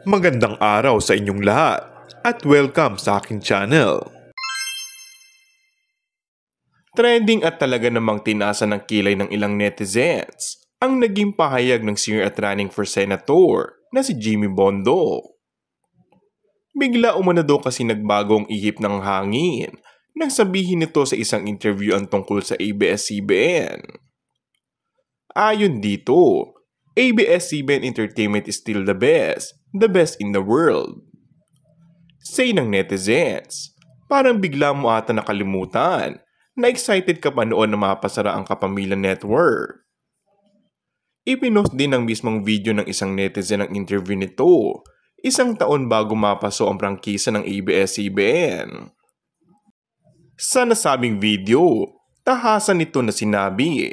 Magandang araw sa inyong lahat at welcome sa aking channel. Trending at talaga namang tinasa ng kilay ng ilang netizens ang naging pahayag ng singer at running for senator na si Jimmy Bondo. Bigla umano daw kasi nagbago ang ihip ng hangin nang sabihin nito sa isang interview ang tungkol sa ABS-CBN. Ayon dito, ABS-CBN Entertainment is still the best in the world. Say ng netizens, parang bigla mo ata nakalimutan na excited ka pa noon na mapasara ang Kapamilya Network. Ipinost din ang mismong video ng isang netizen ang interview nito, isang taon bago mapaso ang prangkisa ng ABS-CBN. Sa nasabing video, tahasan nito na sinabi,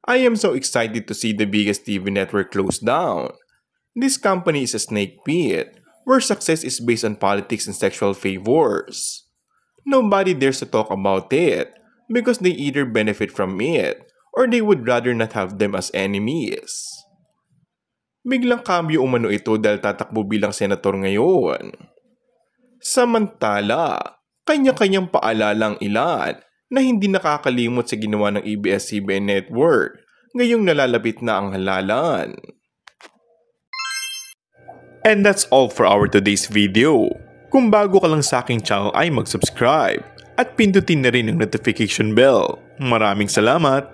"I am so excited to see the biggest TV network close down. This company is a snake pit where success is based on politics and sexual favors. Nobody dares to talk about it because they either benefit from it or they would rather not have them as enemies." Biglang kambyo umano ito dahil tatakbo bilang senator ngayon. Samantala, kanya-kanyang paalala ang ilan na hindi nakakalimot sa ginawa ng ABS-CBN Network ngayong nalalapit na ang halalan. And that's all for our today's video. Kung bago ka lang sa aking channel ay mag-subscribe at pindutin na rin ang notification bell. Maraming salamat!